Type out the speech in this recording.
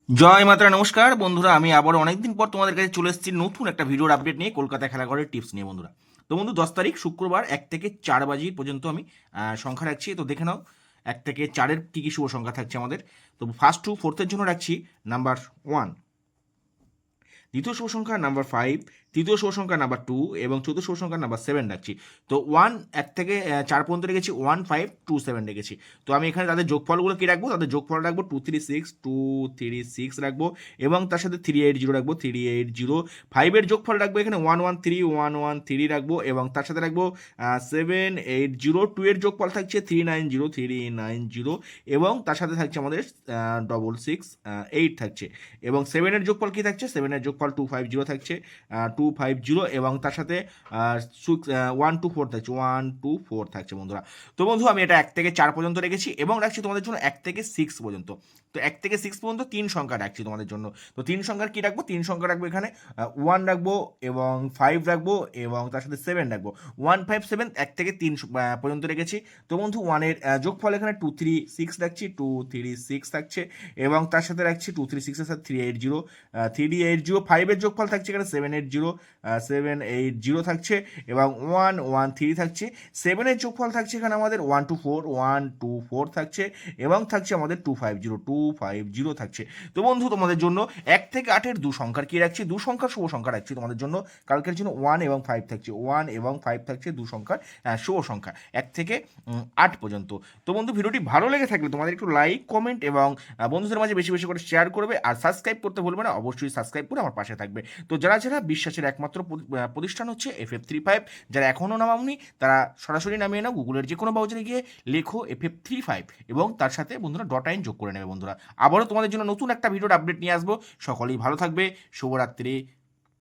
জয় মাতারা, নমস্কার বন্ধুরা। আমি আবার অনেকদিন পর তোমাদের কাছে চলে এসেছি নতুন একটা ভিডিওর আপডেট নিয়ে, কলকাতা খেলাঘরের টিপস নিয়ে বন্ধুরা। তো বন্ধু, 10 তারিখ শুক্রবার 1 থেকে 4 পর্যন্ত আমি সংখ্যা রাখছি। তো দেখে নাও 1 থেকে 4-এর কী কী শুভ সংখ্যা থাকছে আমাদের। তো ফার্স্ট টু ফোর্থের জন্য রাখছি নাম্বার 1, দ্বিতীয় শুভ সংখ্যা নাম্বার 5, তৃতীয় শুভ সংখ্যা নাম্বার 2 এবং চতুর্থ শুভ সংখ্যা নাম্বার 7 রাখছি। তো 1 থেকে 4 পর্যন্ত রেখেছি, 1, 5, 2, 7 রেখেছি। তো আমি এখানে তাদের যোগফলগুলো কি রাখবো, তাদের যোগফল রাখবো 236 রাখবো, এবং তার সাথে 380 রাখবো, 380। 5-এর যোগফল রাখবো এখানে 113 রাখবো, এবং তার সাথে রাখবো 780। 2-এর যোগফল থাকছে 390, এবং তার সাথে থাকছে আমাদের 668 থাকছে। এবং 7-এর যোগফল কি থাকছে, 7-এর যোগফল 250 থাকছে, 250, এবং তার সাথে 124 থাকছে, 124 থাকছে বন্ধুরা। তো বন্ধু, আমি এটা 1 থেকে 4 পর্যন্ত রেখেছি, এবং রাখছি তোমাদের জন্য 1 থেকে 6 পর্যন্ত। তো 1 থেকে 6 পর্যন্ত 3 সংখ্যা রাখছি তোমাদের জন্য। তো 3 সংখ্যার কি রাখবো, 3 সংখ্যা রাখবো এখানে 1 রাখবো, এবং 5 রাখবো, এবং তার সাথে 7 রাখবো। 1, 5, 7 1 থেকে 3 পর্যন্ত রেখেছি। তো বন্ধু, 1-এর যোগফল এখানে 236 রাখছি, 236 থাকছে, এবং তার সাথে রাখছি 236-এর সাথে 380। 5-এর যোগফল থাকছে এখানে 780 থাকছে, এবং 113 থাকছে। 7-এর যোগফল থাকছে এখানে আমাদের 124 থাকছে, এবং থাকছে আমাদের 250 থাকছে। তো বন্ধু, তোমাদের জন্য 1 থেকে 8-এর 2 সংখ্যার কি রাখছি, 2 সংখ্যার শুভ সংখ্যা রাখছি তোমাদের জন্য। কালকের জন্য 1 এবং 5 থাকছে, 1 এবং 5 থাকছে 2 সংখ্যার শুভ সংখ্যা 1 থেকে 8 পর্যন্ত। তো বন্ধু, ভিডিওটি ভালো লেগে থাকলে তোমাদের একটু লাইক, কমেন্ট এবং বন্ধুদের মাঝে বেশি বেশি করে শেয়ার করবে, আর সাবস্ক্রাইব করতে ভুলবে না। অবশ্যই সাবস্ক্রাইব করে আমার পাশে থাকবে। তো যারা যারা বিশ্বাসের একমাত্র প্রতিষ্ঠান হচ্ছে FF35, যারা এখনও নামাওনি তারা সরাসরি নামিয়ে নাও, গুগলের যে কোনো ব্রাউজারে গিয়ে লেখো FF35, এবং তার সাথে বন্ধুরা .in যোগ করে নেবে বন্ধুরা। আবারও তোমাদের জন্য নতুন একটা ভিডিওর আপডেট নিয়ে আসবো। সকলেই ভালো থাকবে। শুভরাত্রি।